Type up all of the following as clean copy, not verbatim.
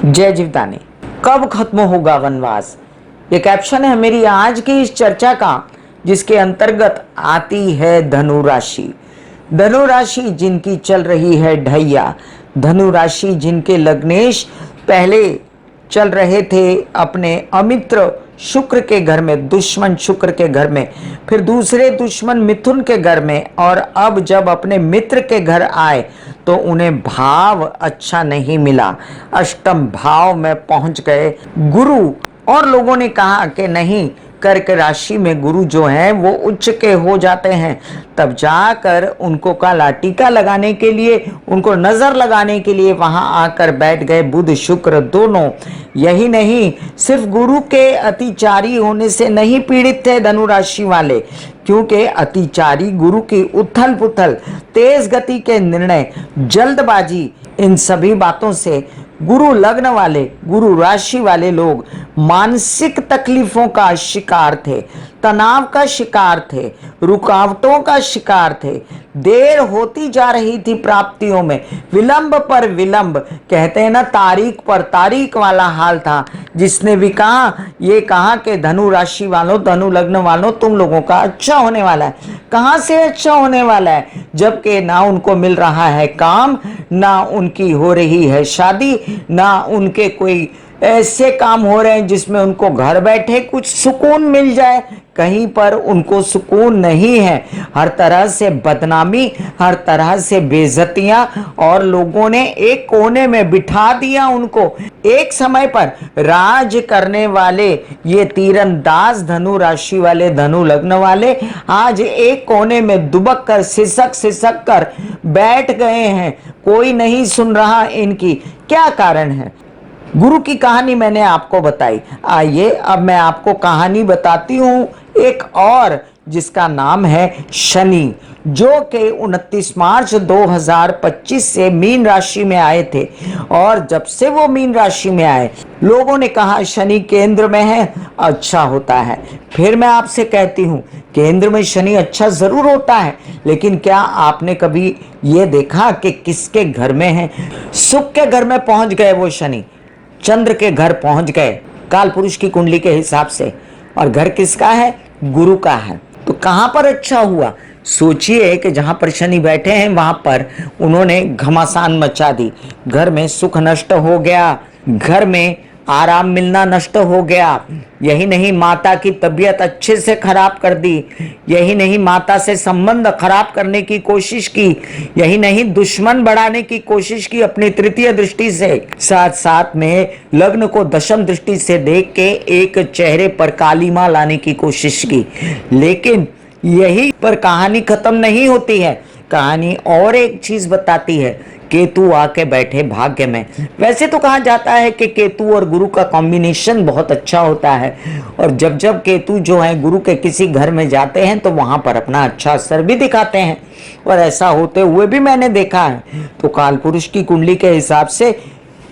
जय जीवदानी। कब खत्म होगा वनवास, ये कैप्शन है मेरी आज की इस चर्चा का, जिसके अंतर्गत आती है धनु राशि। धनु राशि जिनकी चल रही है ढैया, धनु राशि जिनके लग्नेश पहले चल रहे थे अपने अमित्र शुक्र के घर में, दुश्मन शुक्र के घर में, फिर दूसरे दुश्मन मिथुन के घर में, और अब जब अपने मित्र के घर आए तो उन्हें भाव अच्छा नहीं मिला, अष्टम भाव में पहुंच गए गुरु। और लोगों ने कहा कि नहीं, कर्क राशि में गुरु जो हैं वो उच्च के हो जाते हैं। तब जाकर उनको काला टीका लगाने के लिए, उनको नजर लगाने के लिए वहां आकर बैठ गए बुध शुक्र दोनों। यही नहीं, सिर्फ गुरु के अतिचारी होने से नहीं पीड़ित थे धनु राशि वाले, क्योंकि अतिचारी गुरु की उथल पुथल, तेज गति के निर्णय, जल्दबाजी, इन सभी बातों से गुरु लग्न वाले, गुरु राशि वाले लोग मानसिक तकलीफों का शिकार थे, तनाव का शिकार थे, रुकावटों का शिकार थे। देर होती जा रही थी प्राप्तियों में, विलंब पर विलंब, कहते हैं ना तारीख पर तारीख वाला हाल था। जिसने भी कहा, ये कहा कि धनु राशि वालों, धनु लग्न वालों, तुम लोगों का अच्छा होने वाला है। कहां से अच्छा होने वाला है, जबकि ना उनको मिल रहा है काम, ना उनकी हो रही है शादी, ना उनके कोई ऐसे काम हो रहे हैं जिसमें उनको घर बैठे कुछ सुकून मिल जाए। कहीं पर उनको सुकून नहीं है, हर तरह से बदनामी, हर तरह से बेइज्जतियां, और लोगों ने एक कोने में बिठा दिया उनको। एक समय पर राज करने वाले ये तीरंदाज धनु राशि वाले, धनु लग्न वाले, आज एक कोने में दुबक कर सिसक सिसक कर बैठ गए हैं। कोई नहीं सुन रहा इनकी। क्या कारण है? गुरु की कहानी मैंने आपको बताई। आइए अब मैं आपको कहानी बताती हूँ एक और, जिसका नाम है शनि, जो कि 29 मार्च 2025 से मीन राशि में आए थे। और जब से वो मीन राशि में आए, लोगों ने कहा शनि केंद्र में है, अच्छा होता है। फिर मैं आपसे कहती हूँ, केंद्र में शनि अच्छा जरूर होता है, लेकिन क्या आपने कभी ये देखा कि किसके घर में है? सुख के घर में पहुंच गए वो शनि, चंद्र के घर पहुंच गए काल पुरुष की कुंडली के हिसाब से, और घर किसका है? गुरु का है। तो कहां पर अच्छा हुआ? सोचिए कि जहां पर शनि बैठे हैं वहां पर उन्होंने घमासान मचा दी, घर में सुख नष्ट हो गया, घर में आराम मिलना नष्ट हो गया। यही नहीं, माता की तबीयत अच्छे से खराब कर दी। यही नहीं, माता से संबंध खराब करने की कोशिश की। यही नहीं, दुश्मन बढ़ाने की कोशिश की अपनी तृतीय दृष्टि से। साथ साथ में लग्न को दशम दृष्टि से देख के एक चेहरे पर कालीमा लाने की कोशिश की। लेकिन यही पर कहानी खत्म नहीं होती है। कहानी और एक चीज बताती है, केतु आके बैठे भाग्य में। वैसे तो कहा जाता है कि केतु और गुरु का कॉम्बिनेशन बहुत अच्छा होता है, और जब जब केतु जो है गुरु के किसी घर में जाते हैं तो वहां पर अपना अच्छा असर भी दिखाते हैं, और ऐसा होते हुए भी मैंने देखा है। तो काल पुरुष की कुंडली के हिसाब से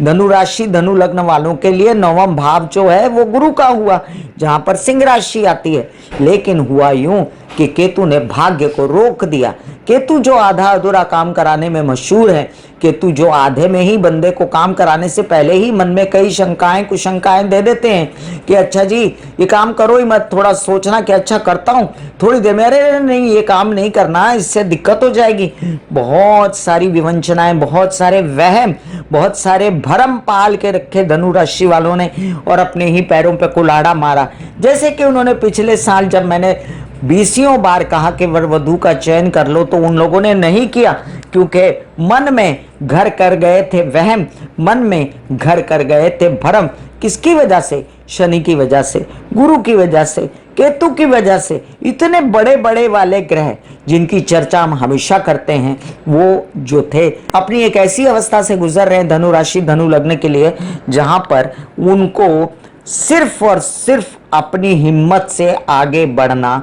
धनु राशि, धनु लग्न वालों के लिए नवम भाव जो है वो गुरु का हुआ, जहां पर सिंह राशि आती है। लेकिन हुआ यूं कि केतु ने भाग्य को रोक दिया। केतु जो आधा अधूरा काम कराने में मशहूर है, केतु जो आधे में ही बंदे को काम कराने से पहले ही मन में कई शंकाएं कुशंकाएं दे देते हैं कि अच्छा जी ये काम करो ही मत, थोड़ा सोचना कि अच्छा करता हूं, थोड़ी देर में अरे नहीं ये काम नहीं करना, इससे दिक्कत हो जाएगी। बहुत सारी विवंचनाएं, बहुत सारे वहम, बहुत सारे भरम पाल के रखे धनु राशि वालों ने, और अपने ही पैरों पे कुल्हाड़ा मारा। जैसे कि उन्होंने पिछले साल जब मैंने 20 बार कहा कि वर वधू का चयन कर लो, तो उन लोगों ने नहीं किया, क्योंकि मन में घर कर गए थे वहम, मन में घर कर गए थे भरम। किसकी वजह से? शनि की वजह से, गुरु की वजह से, केतु की वजह से। इतने बड़े बड़े वाले ग्रह जिनकी चर्चा हम हमेशा करते हैं, वो जो थे अपनी एक ऐसी अवस्था से गुजर रहे हैं धनु राशि, धनु लग्न के लिए, जहां पर उनको सिर्फ और सिर्फ अपनी हिम्मत से आगे बढ़ना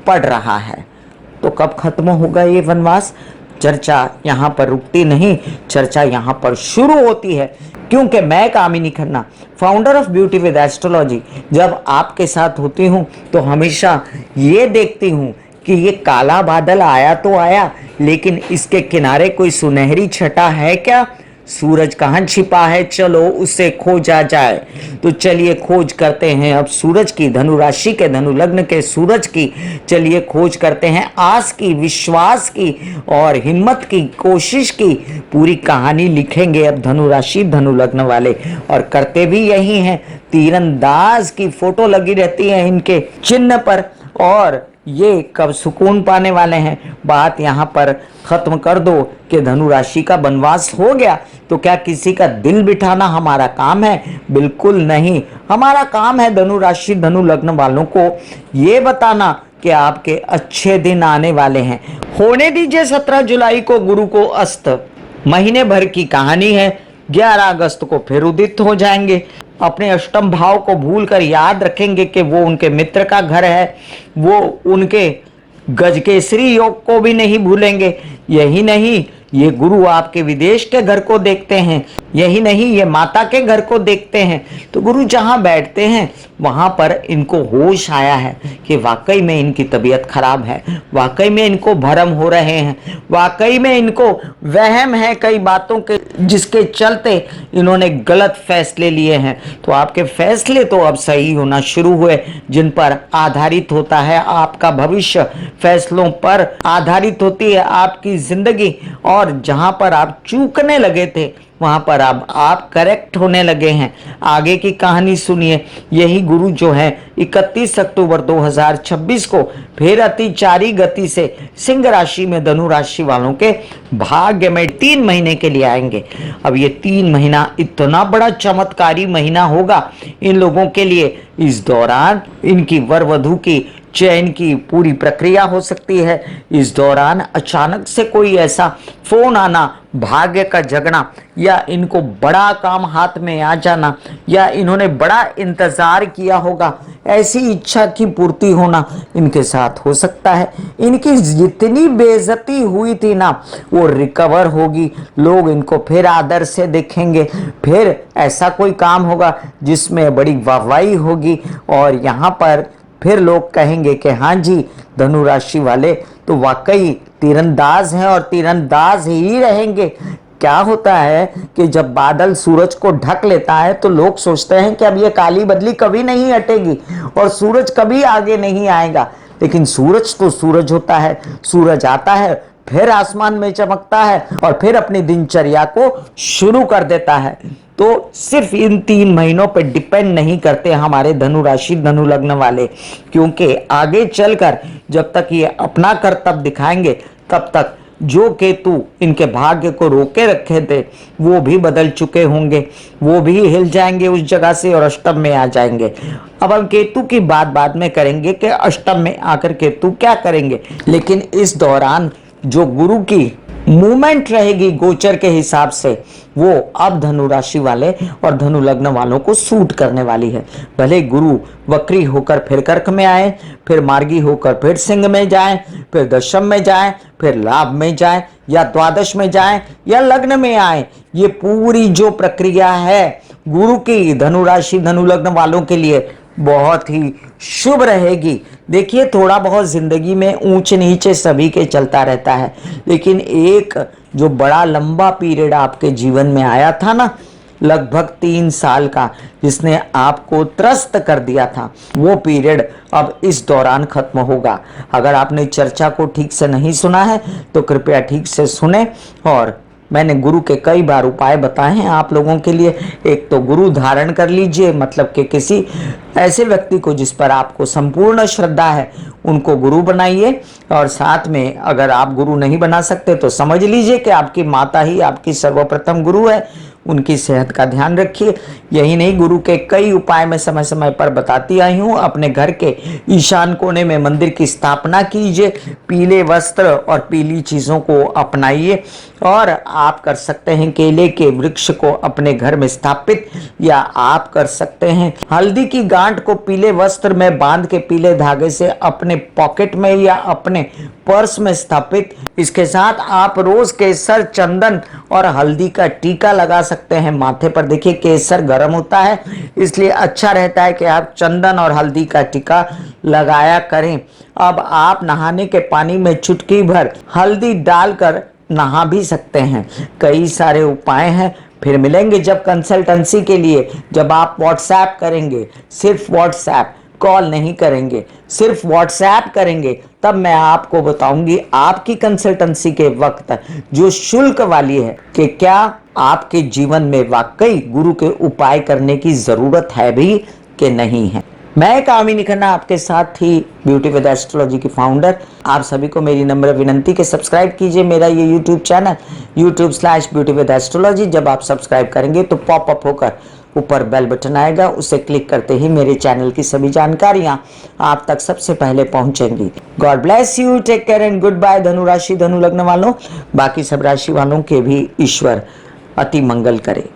पड़ रहा है। तो कब खत्म होगा ये वनवास? चर्चा यहाँ पर रुकती नहीं, चर्चा यहाँ पर शुरू होती है, क्योंकि मैं Kamini Khanna, founder of beauty with astrology, जब आपके साथ होती हूँ तो हमेशा ये देखती हूँ कि ये काला बादल आया तो आया, लेकिन इसके किनारे कोई सुनहरी छटा है क्या? सूरज कहाँ छिपा है, चलो उसे खोजा जाए। तो चलिए खोज करते हैं अब सूरज की, धनु राशि के, धनु लग्न के सूरज की। चलिए खोज करते हैं, आस की, विश्वास की और हिम्मत की, कोशिश की पूरी कहानी लिखेंगे अब धनु राशि धनु लग्न वाले। और करते भी यही हैं, तीरंदाज की फोटो लगी रहती है इनके चिन्ह पर, और ये कब सुकून पाने वाले हैं। बात यहाँ पर खत्म कर दो कि धनु राशि का वनवास हो गया तो क्या किसी का दिल बिठाना हमारा काम है? बिल्कुल नहीं। हमारा काम है धनु राशि धनु लग्न वालों को ये बताना कि आपके अच्छे दिन आने वाले हैं। होने दीजिए 17 जुलाई को गुरु को अस्त, महीने भर की कहानी है। 11 अगस्त को फिर उदित हो जाएंगे। अपने अष्टम भाव को भूलकर याद रखेंगे कि वो उनके मित्र का घर है, वो उनके गजकेसरी योग को भी नहीं भूलेंगे। यही नहीं, ये गुरु आपके विदेश के घर को देखते हैं, यही नहीं ये माता के घर को देखते हैं। तो गुरु जहां बैठते हैं वहां पर इनको होश आया है कि वाकई में इनकी तबीयत खराब है, वाकई में इनको भ्रम हो रहे हैं, वाकई में इनको वहम है कई बातों के जिसके चलते इन्होंने गलत फैसले लिए हैं। तो आपके फैसले तो अब सही होना शुरू हुए, जिन पर आधारित होता है आपका भविष्य, फैसलों पर आधारित होती है आपकी जिंदगी। और जहां पर आप चूकने लगे थे वहां पर अब आप करेक्ट होने लगे हैं। आगे की कहानी सुनिए। यही गुरु जो है 31 अक्टूबर 2026 को फिर अतिचारी गति से सिंह राशि में धनु राशि वालों के भाग्य में 3 महीने के लिए आएंगे। अब ये 3 महीना इतना बड़ा चमत्कारी महीना होगा इन लोगों के लिए। इस दौरान इनकी वर वधू की चयन की पूरी प्रक्रिया हो सकती है। इस दौरान अचानक से कोई ऐसा फोन आना, भाग्य का जगना, या इनको बड़ा काम हाथ में आ जाना, या इन्होंने बड़ा इंतजार किया होगा ऐसी इच्छा की पूर्ति होना इनके साथ हो सकता है। इनकी जितनी बेइज्जती हुई थी ना वो रिकवर होगी। लोग इनको फिर आदर से देखेंगे, फिर ऐसा कोई काम होगा जिसमें बड़ी वाहवाही होगी और यहाँ पर फिर लोग कहेंगे कि हाँ जी धनु राशि वाले तो वाकई तीरंदाज हैं और तीरंदाज ही रहेंगे। क्या होता है कि जब बादल सूरज को ढक लेता है तो लोग सोचते हैं कि अब ये काली बदली कभी नहीं हटेगी और सूरज कभी आगे नहीं आएगा। लेकिन सूरज तो सूरज होता है, सूरज आता है फिर आसमान में चमकता है और फिर अपनी दिनचर्या को शुरू कर देता है। तो सिर्फ इन 3 महीनों पर डिपेंड नहीं करते हमारे धनु राशि धनु लग्न वाले, क्योंकि आगे चलकर जब तक ये अपना कर्तव्य दिखाएंगे तब तक जो केतु इनके भाग्य को रोके रखे थे वो भी बदल चुके होंगे, वो भी हिल जाएंगे उस जगह से और अष्टम में आ जाएंगे। अब हम केतु की बात बाद में करेंगे कि अष्टम में आकर केतु क्या करेंगे, लेकिन इस दौरान जो गुरु की मूवमेंट रहेगी गोचर के हिसाब से वो अब धनु राशि वाले और धनु लग्न वालों को सूट करने वाली है। भले गुरु वक्री होकर फिर कर्क में आए, फिर मार्गी होकर फिर सिंह में जाए, फिर दशम में जाए, फिर लाभ में जाए, या द्वादश में जाए, या लग्न में आए, ये पूरी जो प्रक्रिया है गुरु की धनु राशि धनु लग्न वालों के लिए बहुत ही शुभ रहेगी। देखिए थोड़ा बहुत जिंदगी में ऊंच नीचे सभी के चलता रहता है, लेकिन एक जो बड़ा लंबा पीरियड आपके जीवन में आया था ना, लगभग 3 साल का, जिसने आपको त्रस्त कर दिया था, वो पीरियड अब इस दौरान खत्म होगा। अगर आपने चर्चा को ठीक से नहीं सुना है तो कृपया ठीक से सुने। और मैंने गुरु के कई बार उपाय बताए हैं आप लोगों के लिए। एक तो गुरु धारण कर लीजिए, मतलब कि किसी ऐसे व्यक्ति को जिस पर आपको संपूर्ण श्रद्धा है उनको गुरु बनाइए। और साथ में अगर आप गुरु नहीं बना सकते तो समझ लीजिए कि आपकी माता ही आपकी सर्वप्रथम गुरु है, उनकी सेहत का ध्यान रखिए। यही नहीं, गुरु के कई उपाय मैं समय समय पर बताती आई हूँ। अपने घर के ईशान कोने में मंदिर की स्थापना कीजिए, पीले वस्त्र और पीली चीज़ों को अपनाइए। और आप कर सकते हैं केले के वृक्ष को अपने घर में स्थापित, या आप कर सकते हैं हल्दी की गांठ को पीले वस्त्र में बांध के पीले धागे से अपने पॉकेट में या अपने पर्स में स्थापित। इसके साथ आप रोज केसर, चंदन और हल्दी का टीका लगा सकते हैं माथे पर। देखिए केसर गर्म होता है, इसलिए अच्छा रहता है कि आप चंदन और हल्दी का टीका लगाया करें। अब आप नहाने के पानी में चुटकी भर हल्दी डालकर नहा भी सकते हैं। कई सारे उपाय हैं। फिर मिलेंगे जब कंसल्टेंसी के लिए, जब आप व्हाट्सएप करेंगे, सिर्फ व्हाट्सएप, कॉल नहीं करेंगे, सिर्फ व्हाट्सएप करेंगे, तब मैं आपको बताऊंगी आपकी कंसल्टेंसी के वक्त जो शुल्क वाली है कि क्या आपके जीवन में वाकई गुरु के उपाय करने की जरूरत है भी कि नहीं है। मैं कामिनी खन्ना आपके साथ ही ब्यूटी विद एस्ट्रोलॉजी की फाउंडर। आप सभी को मेरी नम्र विनंती कि सब्सक्राइब कीजिए मेरा ये यूट्यूब चैनल YouTube/ब्यूटी विद एस्ट्रोलॉजी। जब आप सब्सक्राइब करेंगे तो पॉपअप होकर ऊपर बेल बटन आएगा, उसे क्लिक करते ही मेरे चैनल की सभी जानकारियां आप तक सबसे पहले पहुंचेंगी। God bless you, take care and goodbye. धनु राशि, धनु लग्न वालों, बाकी सब राशि वालों के भी ईश्वर अति मंगल करे।